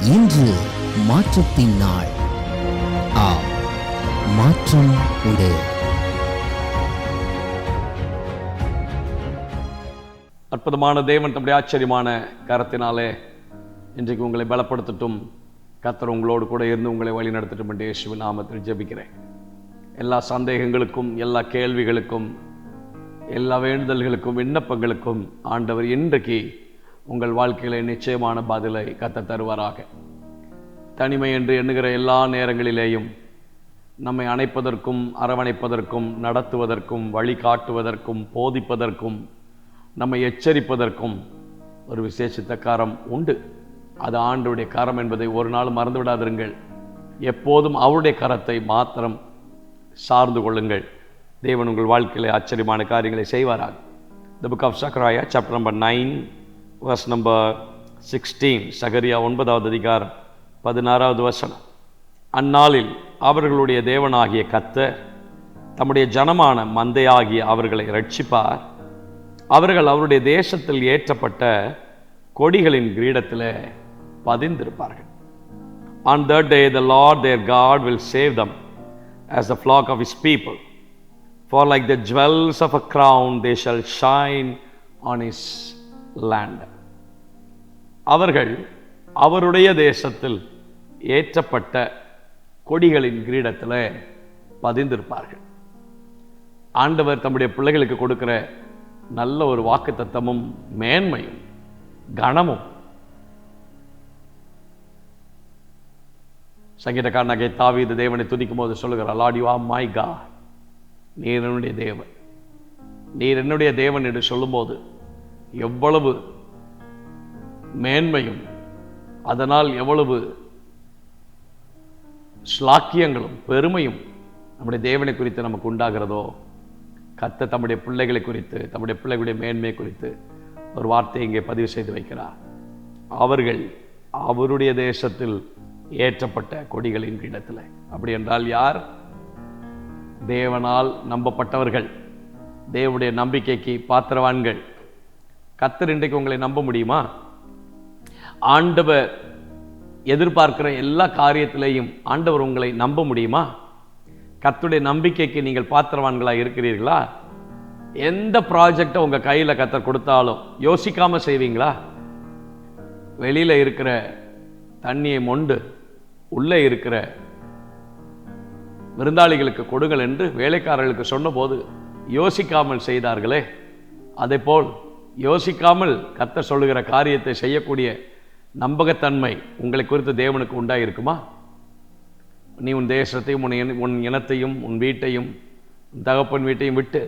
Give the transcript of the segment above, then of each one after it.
இன்று மாற்றத்தின் நாள். மாற்றம் உண்டு. அற்புதமான தேவன் தம்முடைய ஆச்சரியமான கரத்தினாலே இன்றைக்கு உங்களை பலப்படுத்தட்டும். கர்த்தர் உங்களோடு கூட இருந்து உங்களை வழி நடத்தட்டும் என்று இயேசுவின் நாமத்தில் ஜெபிக்கிறேன். எல்லா சந்தேகங்களுக்கும், எல்லா கேள்விகளுக்கும், எல்லா வேண்டுதல்களுக்கும், விண்ணப்பங்களுக்கும் ஆண்டவர் இன்றைக்கு உங்கள் வாழ்க்கையில நிச்சயமான பதிலை கர்த்தர் தருவாராக. தனிமை என்று எண்ணுகிற எல்லா நேரங்களிலேயும் நம்மை அணைப்பதற்கும், அரவணைப்பதற்கும், நடத்துவதற்கும், வழிகாட்டுவதற்கும், போதிப்பதற்கும், நம்மை எச்சரிப்பதற்கும் ஒரு விசேஷித்த கரம் உண்டு. அது ஆண்டவருடைய கரம் என்பதை ஒரு நாள் மறந்து விடாதிருங்கள். எப்போதும் அவருடைய கரத்தை மாத்திரம் சார்ந்து கொள்ளுங்கள். தேவன் உங்கள் வாழ்க்கையிலே ஆச்சரியமான காரியங்களை செய்வாராக. The book of Zechariah, chapter number 9, verse number 16. சகரியா 9வது அதிகாரம் 16வது வசனம். அந்நாளில் அவர்களுடைய தேவனாகிய கர்த்தர் தம்முடைய ஜனமான மந்தையாகிய அவர்களை இரட்சிப்பார். அவர்கள் அவருடைய தேசத்தில் ஏற்றப்பட்ட கொடிகளின் கிரீடத்தில் பதிந்திருப்பார்கள். On that day the Lord their God will save them as the flock of his people. For like the jewels of a crown they shall shine on his land. அவர்கள் அவருடைய தேசத்தில் ஏற்றப்பட்ட கொடிகளின் கிரீடத்தில் பதிந்திருப்பார்கள். ஆண்டவர் தம்முடைய பிள்ளைகளுக்கு கொடுக்கிற நல்ல ஒரு வாக்குத்தத்தமும் மேன்மையும் கனமும். சங்கீதக்காரனாகிய தாவீது தேவனை துதிக்கும் போது சொல்லுகிறார், Lord, you are my God. நீர் என்னுடைய தேவன், நீர் என்னுடைய தேவன் என்று சொல்லும்போது எவ்வளவு மேன்மையும், அதனால் எவ்வளவு ஸ்லாக்கியங்களும் பெருமையும் நம்முடைய தேவனை குறித்து நமக்கு உண்டாகிறதோ. கர்த்தர் தம்முடைய பிள்ளைகளை குறித்து, தம்முடைய பிள்ளைகளுடைய மேன்மையை குறித்து ஒரு வார்த்தையை இங்கே பதிவு செய்து வைக்கிறார். அவர்கள் அவருடைய தேசத்தில் ஏற்றப்பட்ட கொடிகளின் கிரீடத்தில். அப்படி என்றால் யார்? தேவனால் நம்பப்பட்டவர்கள், தேவனுடைய நம்பிக்கைக்கு பாத்திரவான்கள். கர்த்தர் இன்றைக்கு உங்களை நம்ப முடியுமா? ஆண்டவர் எதிர்பார்க்கிற எல்லா காரியத்திலையும் ஆண்டவர் உங்களை நம்ப முடியுமா? கர்த்தருடைய நம்பிக்கைக்கு நீங்கள் பாத்திரவான்களாக இருக்கிறீர்களா? எந்த ப்ராஜெக்டை உங்கள் கையில் கர்த்தர் கொடுத்தாலும் யோசிக்காமல் செய்வீங்களா? வெளியில் இருக்கிற தண்ணியை மொண்டு உள்ளே இருக்கிற விருந்தாளிகளுக்கு கொடுங்கள் என்று வேலைக்காரர்களுக்கு சொன்னபோது யோசிக்காமல் செய்தார்களே, அதே போல் யோசிக்காமல் கர்த்தர் சொல்லுகிற காரியத்தை செய்யக்கூடிய நம்பகத்தன்மை உங்களை குறித்து தேவனுக்கு உண்டாயிருக்குமா? நீ உன் தேசத்தையும் உன் இனத்தையும் உன் வீட்டையும் உன் தகப்பன் வீட்டையும் விட்டு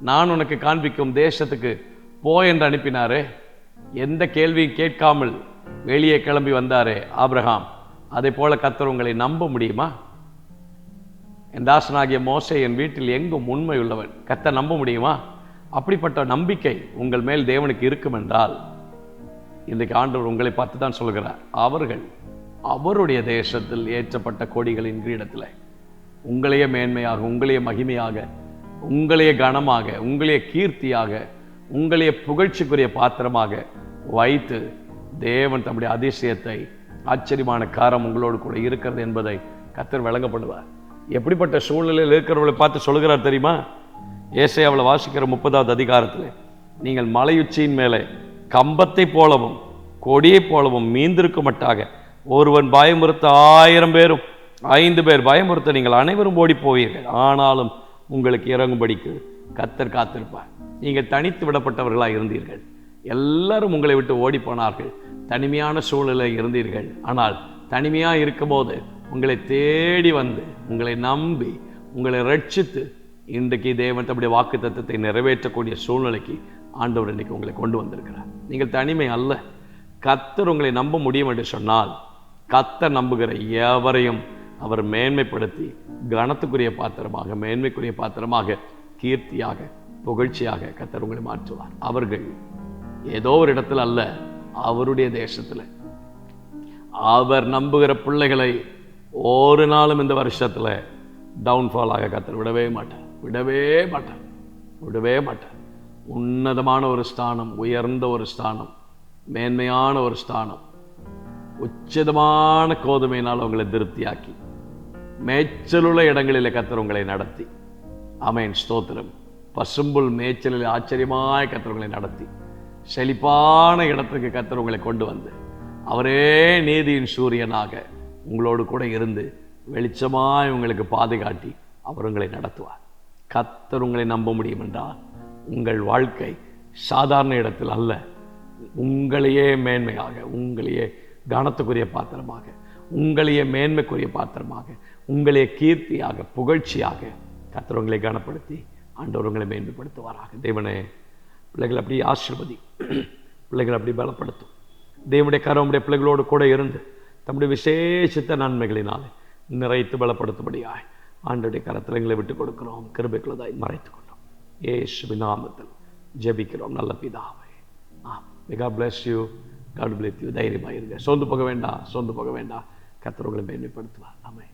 நான் உனக்கு காண்பிக்கும் தேசத்துக்கு போ என்று அனுப்பினாரே. எந்த கேள்வியும் கேட்காமல் வெளியே கிளம்பி வந்தாரே ஆபிரகாம். அதே போல கர்த்தர் உங்களை நம்ப முடியுமா? என் தாசனாகிய மோசே என் வீட்டில் எங்கும் உண்மை உள்ளவன். கர்த்தர் நம்ப முடியுமா? அப்படிப்பட்ட நம்பிக்கை உங்கள் மேல் தேவனுக்கு இருக்கும் என்றால் இன்றைக்கு ஆண்டவர் உங்களை பார்த்து தான் சொல்கிறார், அவர்கள் அவருடைய தேசத்தில் ஏற்றப்பட்ட கொடிகளின் கிரீடத்தில் உங்களையே மேன்மையாக, உங்களையே மகிமையாக, உங்களையே கனமாக, உங்களையே கீர்த்தியாக, உங்களையே புகழ்ச்சிக்குரிய பாத்திரமாக வைத்து தேவன் தம்முடைய அதிசயத்தை, ஆச்சரியமான காரம் உங்களோடு கூட இருக்கிறது என்பதை கர்த்தர் விளங்கப்படுவார். எப்படிப்பட்ட சூழ்நிலையில் இருக்கிறவர்களை பார்த்து சொல்கிறார் தெரியுமா? ஏசாயாவில் வாசிக்கிற 30வது அதிகாரத்தில், நீங்கள் மலையுச்சியின் மேலே கம்பத்தை போலவும் கொடியை போலவும் மீந்திருக்குமட்டாக ஒருவன் பயமுறுத்த 1000 பேரும் 5 பேர் பயமுறுத்த நீங்கள் அனைவரும் ஓடி போவீர்கள். ஆனாலும் உங்களுக்கு இறங்கும்படிக்கு கர்த்தர் காத்திருப்பார். நீங்கள் தனித்து விடப்பட்டவர்களாக இருந்தீர்கள். எல்லாரும் உங்களை விட்டு ஓடி போனார்கள். தனிமையான சூழ்நிலை இருந்தீர்கள். ஆனால் தனிமையாக இருக்கும்போது உங்களை தேடி வந்து உங்களை நம்பி உங்களை ரட்சித்து இன்றைக்கு தேவன் தம்முடைய வாக்குத்தத்தத்தை நிறைவேற்றக்கூடிய சூழ்நிலைக்கு ஆண்டவர் இன்றைக்கு உங்களை கொண்டு வந்திருக்கிறார். நீங்கள் தனிமை அல்ல. கர்த்தர் உங்களை நம்ப முடியும் என்று சொன்னால் கர்த்தர் நம்புகிற எவரையும் அவர் மேன்மைப்படுத்தி கனத்துக்குரிய பாத்திரமாக, மேன்மைக்குரிய பாத்திரமாக, கீர்த்தியாக, புகழ்ச்சியாக கர்த்தர் உங்களை மாற்றுவார். அவர்கள் ஏதோ ஒரு இடத்துல அல்ல, அவருடைய தேசத்தில். அவர் நம்புகிற பிள்ளைகளை ஒரு நாளும் இந்த வருஷத்தில் டவுன்ஃபாலாக கர்த்தர் விடவே மாட்டார், விடவே மாட்டார், விடவே மாட்டார். உன்னதமான ஒரு ஸ்தானம், உயர்ந்த ஒரு ஸ்தானம், மேன்மையான ஒரு ஸ்தானம், உச்சிதமான கோதுமையினால் உங்களை திருப்தியாக்கி மேய்ச்சலுள்ள இடங்களில் கர்த்தர் உங்களை நடத்தி, ஆமென், ஸ்தோத்திரம், பசும்புல் மேய்ச்சலில் ஆச்சரியமாய் கர்த்தர் உங்களை நடத்தி செழிப்பான இடத்துக்கு கர்த்தர் உங்களை கொண்டு வந்து அவரே நீதியின் சூரியனாக உங்களோடு கூட இருந்து வெளிச்சமாய் உங்களுக்கு பாதுகாட்டி அவர் உங்களை நடத்துவார். கர்த்தர் உங்களை நம்ப முடியும் என்றால் உங்கள் வாழ்க்கை சாதாரண இடத்தில் அல்ல, உங்களையே மேன்மையாக, உங்களையே கனத்துக்குரிய பாத்திரமாக, உங்களையே மேன்மைக்குரிய பாத்திரமாக, உங்களையே கீர்த்தியாக, புகழ்ச்சியாக கர்த்தர் உங்களை கனப்படுத்தி ஆண்டவர் உங்களை மேன்மைப்படுத்துவாராக. தேவனே, பிள்ளைகள் அப்படி ஆசீர்வதி, பிள்ளைகள் அப்படி பலப்படுத்தும். தேவனுடைய கரம் உடைய பிள்ளைகளோடு கூட இருந்து தம்முடைய விசேஷித்த நன்மைகளினாலே நிறைத்து பலப்படுத்தும்படியாய் ஆண்டவருடைய கரத்தில் எங்களை விட்டு கொடுக்கிறோம். கிருபைக்குள்ளதாய் மறைத்துக் கொண்டோம். இயேசுவின் நாமத்தில் ஜெபிக்கிறோம் நல்ல பிதாவே. God bless you. God bless you. தைரியமாக இருங்க. சோர்ந்து போக வேண்டாம், சோர்ந்து போக வேண்டாம். கர்த்தர் உங்களை மேன்மைப்படுத்துவார். ஆமென்.